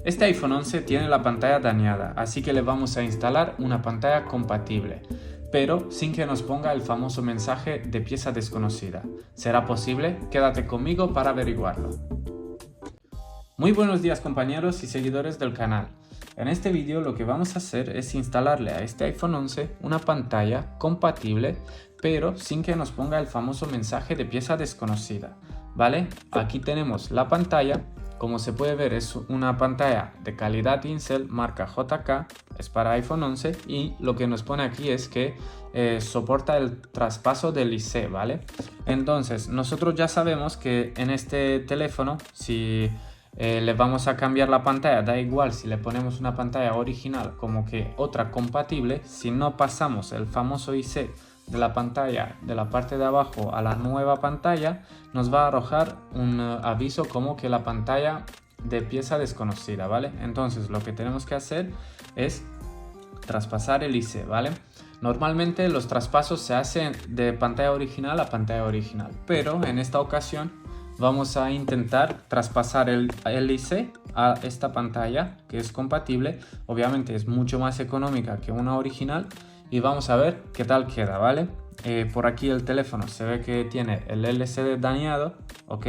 Este iPhone 11 tiene la pantalla dañada, así que le vamos a instalar una pantalla compatible, pero sin que nos ponga el famoso mensaje de pieza desconocida. ¿Será posible? Quédate conmigo para averiguarlo. Muy buenos días compañeros y seguidores del canal. En este vídeo lo que vamos a hacer es instalarle a este iPhone 11 una pantalla compatible, pero sin que nos ponga el famoso mensaje de pieza desconocida, ¿vale? Aquí tenemos la pantalla. Como se puede ver, es una pantalla de calidad Intel marca JK, es para iPhone 11 y lo que nos pone aquí es que soporta el traspaso del IC, ¿vale? Entonces, nosotros ya sabemos que en este teléfono, si le vamos a cambiar la pantalla, da igual si le ponemos una pantalla original como que otra compatible, si no pasamos el famoso IC de la pantalla de la parte de abajo a la nueva pantalla, nos va a arrojar un aviso como que la pantalla de pieza desconocida, ¿vale? Entonces lo que tenemos que hacer es traspasar el IC, ¿vale? Normalmente los traspasos se hacen de pantalla original a pantalla original, pero en esta ocasión vamos a intentar traspasar el IC a esta pantalla que es compatible. Obviamente es mucho más económica que una original y vamos a ver qué tal queda, ¿vale? Por aquí el teléfono se ve que tiene el LCD dañado, ¿ok?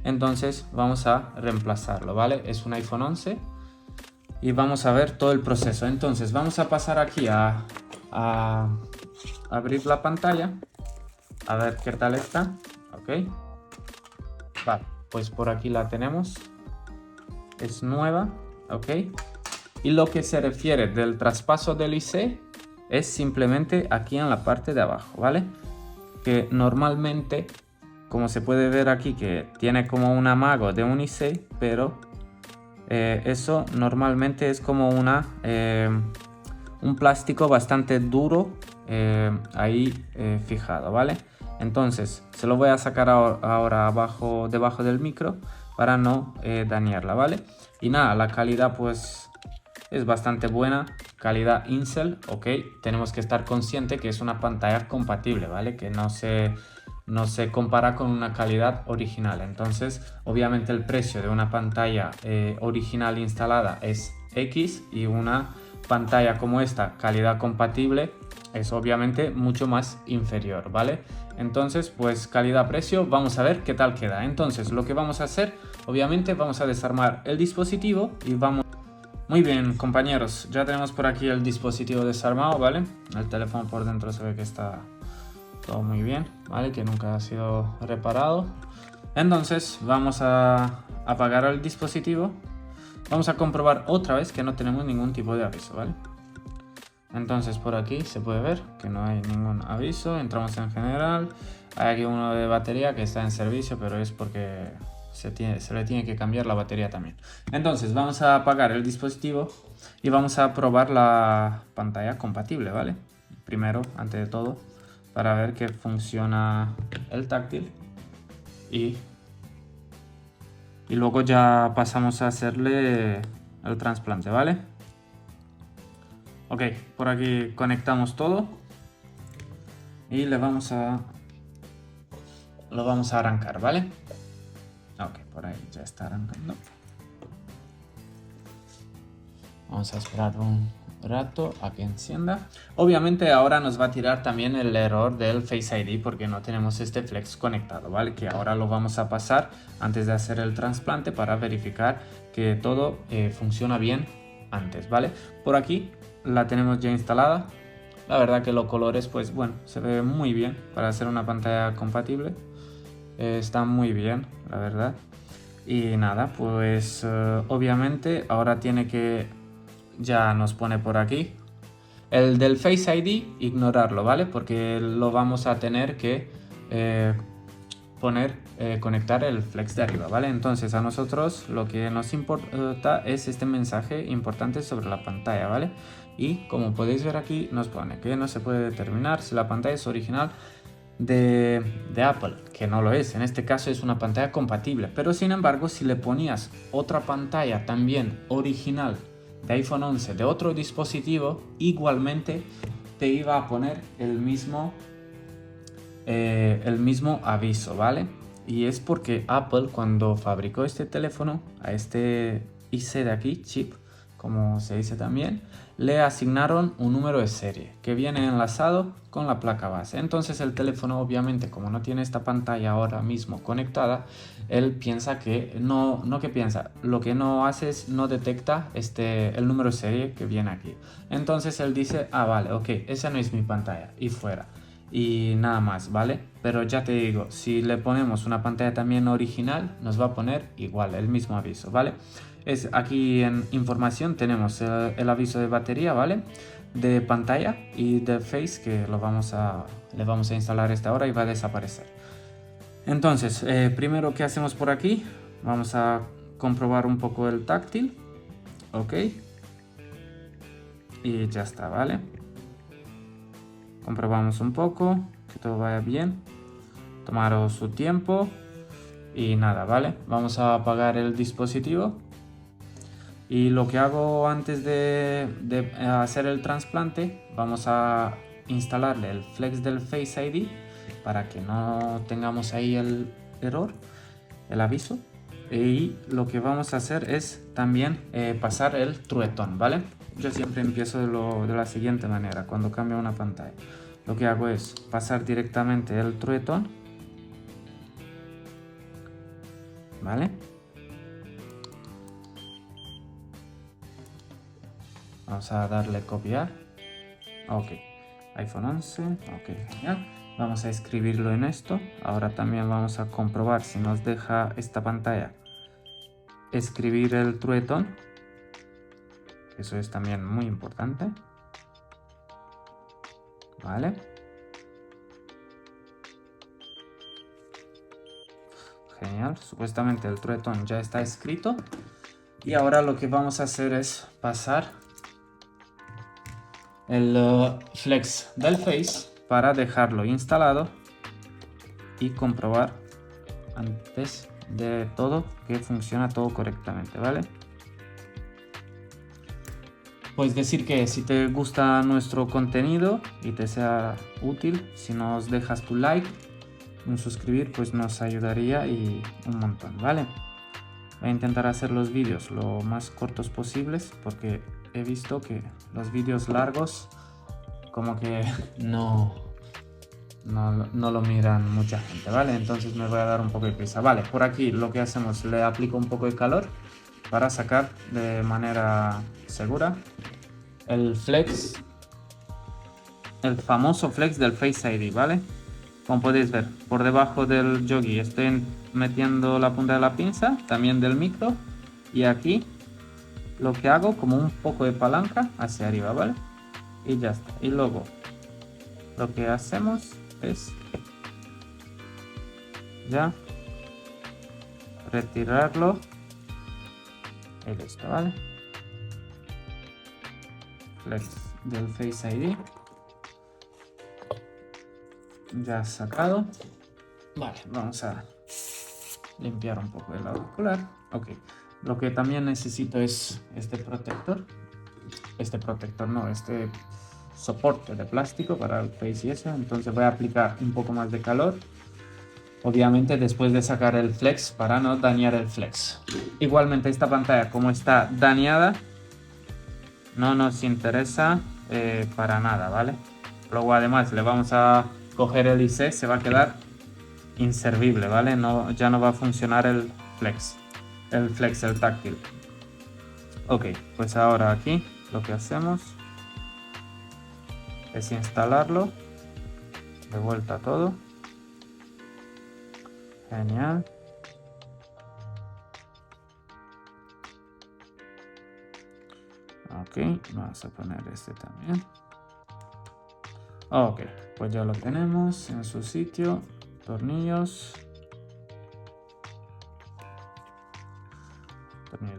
Entonces vamos a reemplazarlo, ¿vale? Es un iPhone 11 y vamos a ver todo el proceso. Entonces vamos a pasar aquí a abrir la pantalla, a ver qué tal está, ¿ok? Vale, pues por aquí la tenemos, es nueva, ¿ok? Y lo que se refiere del traspaso del IC es simplemente aquí en la parte de abajo, ¿vale? Que normalmente, como se puede ver aquí, que tiene como un amago de un IC, pero eso normalmente es como un plástico bastante duro ahí fijado, ¿vale? Entonces se lo voy a sacar ahora debajo del micro para no dañarla, ¿vale? Y nada, la calidad pues es bastante buena, calidad Intel, ok. Tenemos que estar consciente que es una pantalla compatible, ¿vale? Que no se compara con una calidad original. Entonces obviamente el precio de una pantalla original instalada es X y una pantalla como esta, calidad compatible, es obviamente mucho más inferior, ¿vale? Entonces pues calidad-precio, vamos a ver qué tal queda. Entonces lo que vamos a hacer, obviamente vamos a desarmar el dispositivo y vamos... Muy bien compañeros, ya tenemos por aquí el dispositivo desarmado, ¿vale? El teléfono por dentro se ve que está todo muy bien, ¿vale? Que nunca ha sido reparado. Entonces vamos a apagar el dispositivo. Vamos a comprobar otra vez que no tenemos ningún tipo de aviso, ¿vale? Entonces por aquí se puede ver que no hay ningún aviso. Entramos en general. Hay aquí uno de batería que está en servicio, pero es porque se le tiene que cambiar la batería también. Entonces vamos a apagar el dispositivo y vamos a probar la pantalla compatible, ¿vale? Primero, antes de todo, para ver que funciona el táctil y luego ya pasamos a hacerle el trasplante, ¿vale? Ok, por aquí conectamos todo y lo vamos a arrancar, ¿vale? Ok, por ahí ya está arrancando. Vamos a esperar un rato a que encienda. Obviamente ahora nos va a tirar también el error del Face ID porque no tenemos este flex conectado, ¿vale? Que ahora lo vamos a pasar antes de hacer el trasplante para verificar que todo funciona bien antes, ¿vale? Por aquí la tenemos ya instalada. La verdad que los colores, pues bueno, se ve muy bien para hacer una pantalla compatible. Está muy bien, la verdad. Y nada, pues obviamente ahora tiene que... Ya nos pone por aquí el del Face ID, ignorarlo, ¿vale? Porque lo vamos a tener que conectar el flex de arriba, ¿vale? Entonces a nosotros lo que nos importa es este mensaje importante sobre la pantalla, ¿vale? Y como podéis ver aquí nos pone que no se puede determinar si la pantalla es original de Apple, que no lo es. En este caso es una pantalla compatible, pero sin embargo si le ponías otra pantalla también original de iPhone 11 de otro dispositivo, igualmente te iba a poner el mismo aviso, ¿vale? Y es porque Apple, cuando fabricó este teléfono a este IC de aquí, chip, como se dice también, le asignaron un número de serie que viene enlazado con la placa base. Entonces el teléfono, obviamente, como no tiene esta pantalla ahora mismo conectada, él piensa que no que piensa, lo que no hace es no detecta el número de serie que viene aquí. Entonces él dice, ah, vale, ok, esa no es mi pantalla, y fuera. Y nada más, ¿vale? Pero ya te digo, si le ponemos una pantalla también original, nos va a poner igual, el mismo aviso, ¿vale? Aquí en información tenemos el aviso de batería, ¿vale? De pantalla y de Face, que le vamos a instalar esta hora y va a desaparecer. Entonces, primero que hacemos por aquí, vamos a comprobar un poco el táctil, ok, y ya está, ¿vale? Comprobamos un poco, que todo vaya bien, tomaros su tiempo y nada, ¿vale? Vamos a apagar el dispositivo. Y lo que hago antes de hacer el trasplante, vamos a instalarle el flex del Face ID para que no tengamos ahí el error, el aviso. Y lo que vamos a hacer es también pasar el truetón, ¿vale? Yo siempre empiezo de la siguiente manera cuando cambio una pantalla. Lo que hago es pasar directamente el truetón, ¿vale? Vamos a darle copiar. Ok, iPhone 11. Ok, genial. Vamos a escribirlo en esto. Ahora también vamos a comprobar si nos deja esta pantalla escribir el truetón. Eso es también muy importante. Vale. Genial. Supuestamente el truetón ya está escrito. Y ahora lo que vamos a hacer es pasar el flex del Face para dejarlo instalado y comprobar antes de todo que funciona todo correctamente, ¿vale? Puedes decir que si te gusta nuestro contenido y te sea útil, si nos dejas tu like, un suscribir, pues nos ayudaría y un montón, ¿vale? Voy a intentar hacer los vídeos lo más cortos posibles porque he visto que los vídeos largos como que no lo miran mucha gente, ¿vale? Entonces me voy a dar un poco de prisa. Vale, por aquí lo que hacemos, le aplico un poco de calor para sacar de manera segura el flex, el famoso flex del Face ID, ¿vale? Como podéis ver, por debajo del jockey estoy metiendo la punta de la pinza, también del micro, y aquí lo que hago como un poco de palanca hacia arriba, ¿vale? Y ya está. Y luego lo que hacemos es ya retirarlo y listo, ¿vale? Flex del Face ID ya sacado. Vale, vamos a limpiar un poco el auricular. Ok, lo que también necesito es este soporte de plástico para el Face y eso. Entonces voy a aplicar un poco más de calor, obviamente después de sacar el flex para no dañar el flex. Igualmente esta pantalla, como está dañada, no nos interesa para nada, ¿vale? Luego además le vamos a coger el IC, se va a quedar inservible, ¿vale? Ya no va a funcionar el flex, el táctil. Ok, pues ahora aquí lo que hacemos es instalarlo de vuelta todo. Genial. Ok, vamos a poner este también. Ok, pues ya lo tenemos en su sitio. Tornillos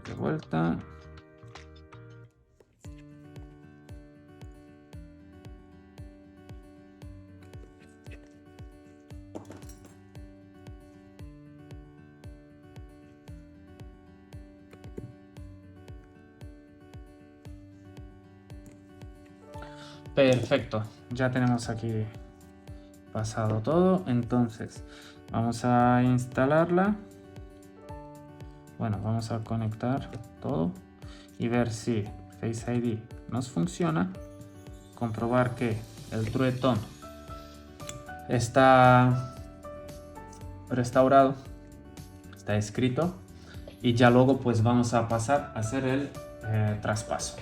de vuelta. Perfecto, ya tenemos aquí pasado todo. Entonces vamos a instalarla. Bueno, vamos a conectar todo y ver si Face ID nos funciona. Comprobar que el True Tone está restaurado, está escrito, y ya luego pues vamos a pasar a hacer el traspaso.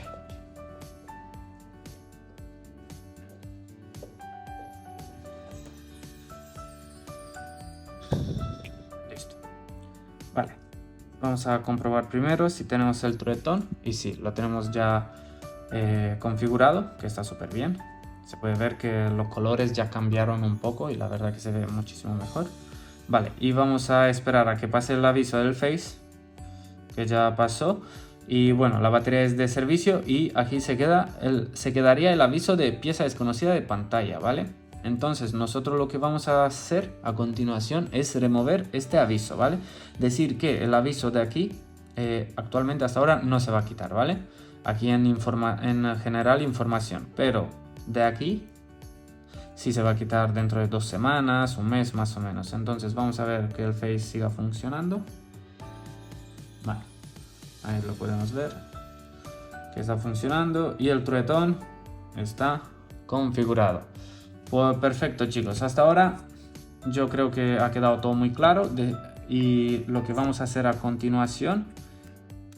Listo. Vale, vamos a comprobar primero si tenemos el True Tone, y sí, lo tenemos ya configurado, que está súper bien. Se puede ver que los colores ya cambiaron un poco y la verdad que se ve muchísimo mejor. Vale, y vamos a esperar a que pase el aviso del Face, que ya pasó. Y bueno, la batería es de servicio y aquí se quedaría el aviso de pieza desconocida de pantalla, ¿vale? Entonces nosotros lo que vamos a hacer a continuación es remover este aviso, ¿vale? Decir que el aviso de aquí actualmente hasta ahora no se va a quitar, ¿vale? Aquí en general información, pero de aquí sí se va a quitar dentro de 2 semanas, un mes más o menos. Entonces vamos a ver que el Face siga funcionando. Vale, ahí lo podemos ver que está funcionando y el True Tone está configurado. Pues perfecto, chicos, hasta ahora yo creo que ha quedado todo muy claro y lo que vamos a hacer a continuación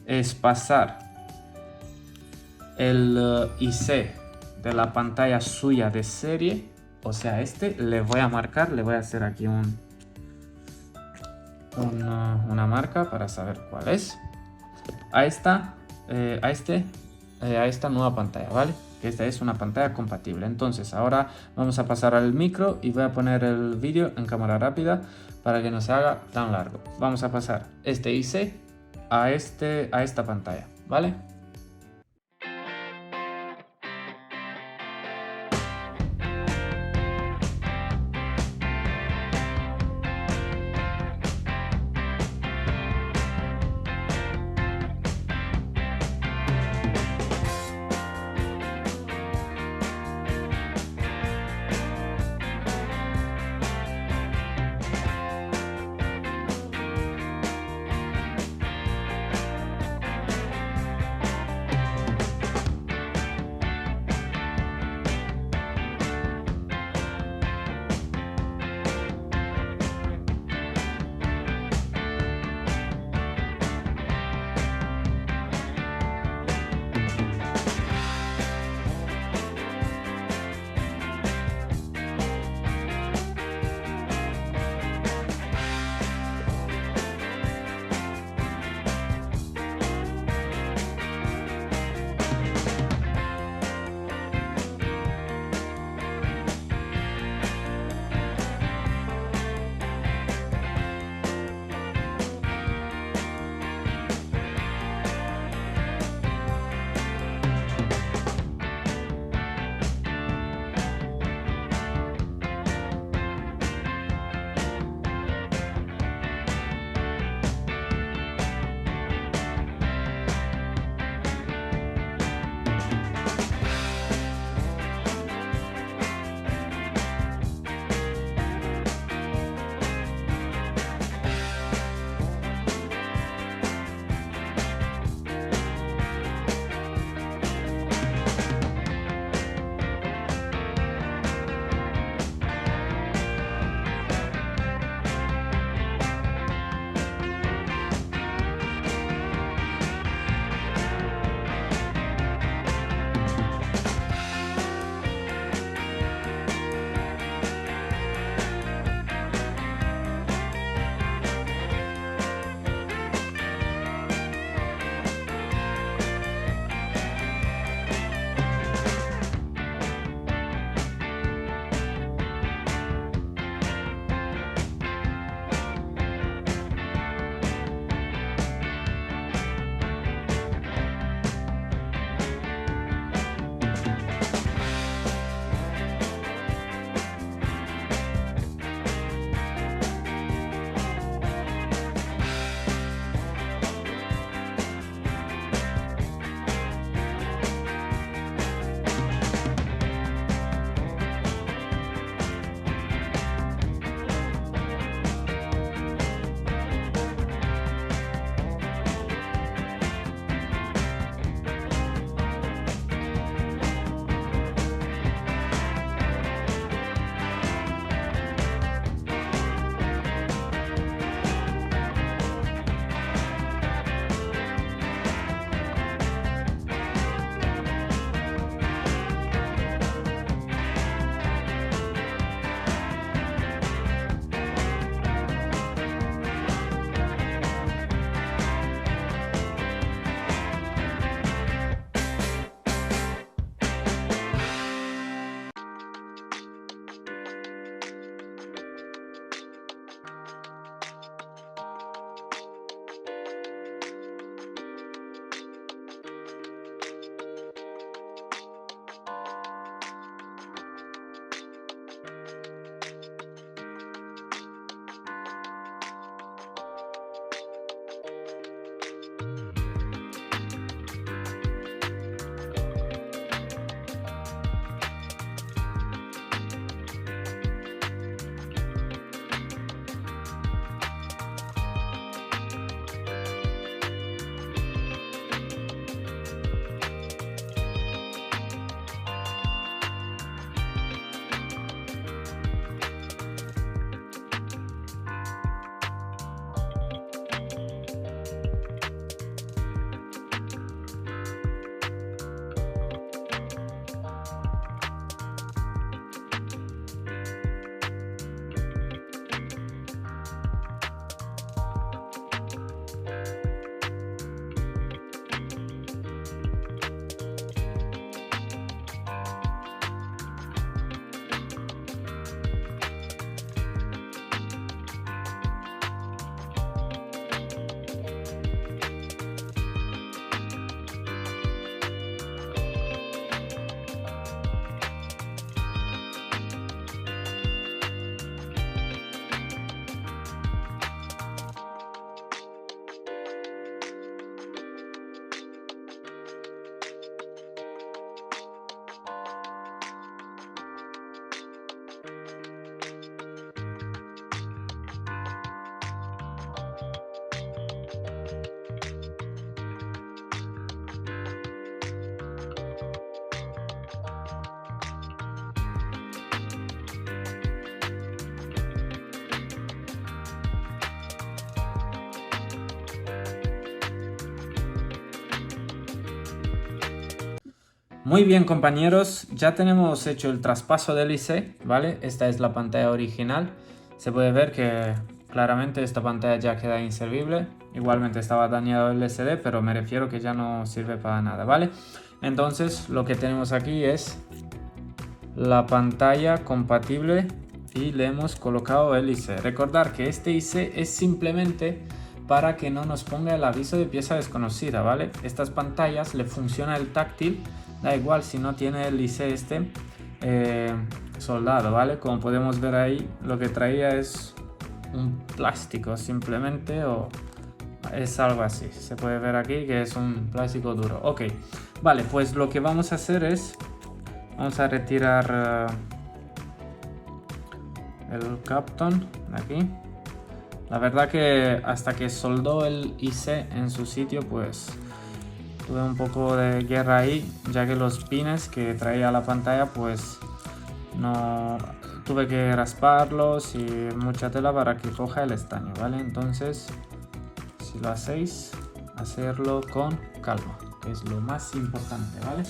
es pasar el IC de la pantalla suya de serie, o sea, le voy a marcar, le voy a hacer aquí una marca para saber cuál es, a esta nueva pantalla, ¿vale? Que esta es una pantalla compatible. Entonces ahora vamos a pasar al micro y voy a poner el vídeo en cámara rápida para que no se haga tan largo. Vamos a pasar este IC a esta pantalla, ¿vale? Muy bien, compañeros, ya tenemos hecho el traspaso del IC, ¿vale? Esta es la pantalla original. Se puede ver que claramente esta pantalla ya queda inservible. Igualmente estaba dañado el LCD, pero me refiero que ya no sirve para nada, ¿vale? Entonces lo que tenemos aquí es la pantalla compatible y le hemos colocado el IC. Recordar que este IC es simplemente para que no nos ponga el aviso de pieza desconocida, ¿vale? Estas pantallas le funciona el táctil. Da igual si no tiene el IC este soldado, ¿vale? Como podemos ver ahí, lo que traía es un plástico simplemente, o es algo así. Se puede ver aquí que es un plástico duro. Ok, vale, pues lo que vamos a hacer es, vamos a retirar el Kapton de aquí. La verdad que hasta que soldó el IC en su sitio, pues tuve un poco de guerra ahí, ya que los pines que traía la pantalla, pues no tuve que rasparlos y mucha tela para que coja el estaño, ¿vale? Entonces, si lo hacéis, hacerlo con calma, que es lo más importante, ¿vale?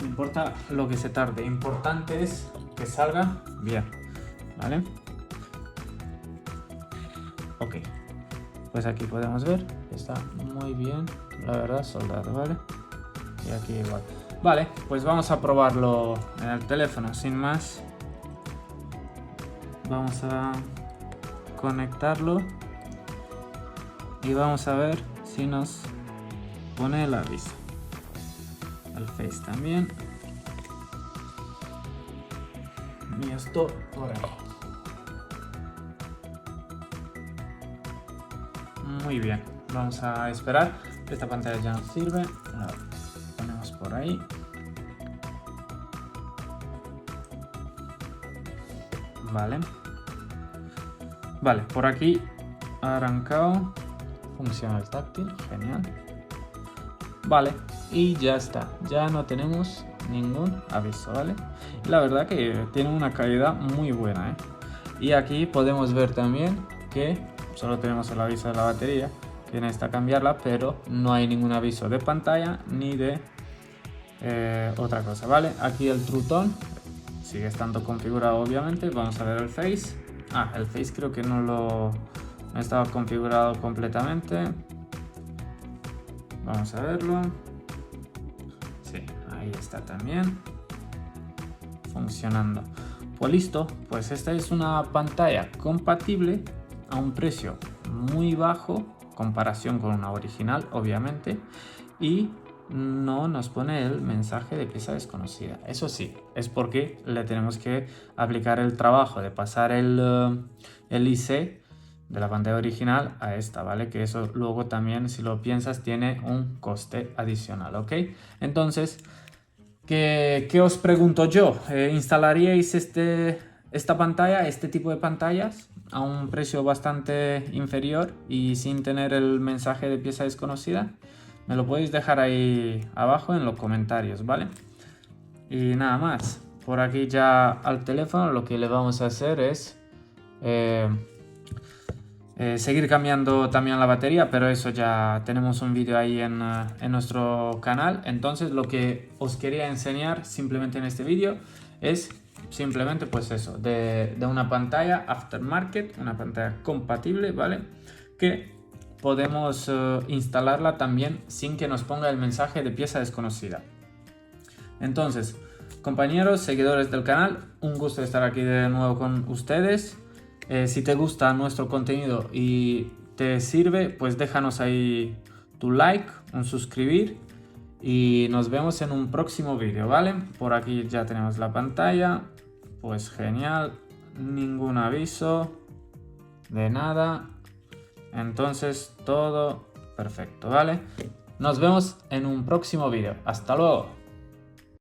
No importa lo que se tarde, importante es que salga bien, ¿vale? Ok, pues aquí podemos ver que está muy bien, la verdad, soldado, ¿vale? Y aquí igual. Vale, pues vamos a probarlo en el teléfono, sin más. Vamos a conectarlo y vamos a ver si nos pone el aviso. El Face también. Y esto por ahí. Muy bien, vamos a esperar. Esta pantalla ya nos sirve. La ponemos por ahí. Vale. Vale, por aquí ha arrancado. Funciona el táctil, genial. Vale, y ya está. Ya no tenemos ningún aviso, ¿vale? La verdad que tiene una calidad muy buena, ¿eh? Y aquí podemos ver también que solo tenemos el aviso de la batería, que necesita cambiarla, pero no hay ningún aviso de pantalla ni de otra cosa, ¿vale? Aquí el True Tone sigue estando configurado, obviamente. Vamos a ver el Face. El Face creo que no estaba configurado completamente. Vamos a verlo. Sí, ahí está también funcionando. Pues listo, pues esta es una pantalla compatible a un precio muy bajo comparación con una original, obviamente, y no nos pone el mensaje de pieza desconocida. Eso sí, es porque le tenemos que aplicar el trabajo de pasar el IC de la pantalla original a esta, ¿vale? Que eso luego también, si lo piensas, tiene un coste adicional, ¿ok? Entonces, ¿qué os pregunto yo? ¿Instalaríais esta pantalla, este tipo de pantallas, a un precio bastante inferior y sin tener el mensaje de pieza desconocida? Me lo podéis dejar ahí abajo en los comentarios, ¿vale? Y nada más. Por aquí ya al teléfono lo que le vamos a hacer es seguir cambiando también la batería, pero eso ya tenemos un vídeo ahí en nuestro canal. Entonces lo que os quería enseñar simplemente en este vídeo es simplemente pues eso, de una pantalla aftermarket, una pantalla compatible, ¿vale? Que podemos instalarla también sin que nos ponga el mensaje de pieza desconocida. Entonces, compañeros, seguidores del canal, un gusto estar aquí de nuevo con ustedes. Si te gusta nuestro contenido y te sirve, pues déjanos ahí tu like, un suscribir y nos vemos en un próximo vídeo, ¿vale? Por aquí ya tenemos la pantalla, pues genial, ningún aviso de nada. Entonces todo perfecto, ¿vale? Nos vemos en un próximo vídeo. Hasta luego.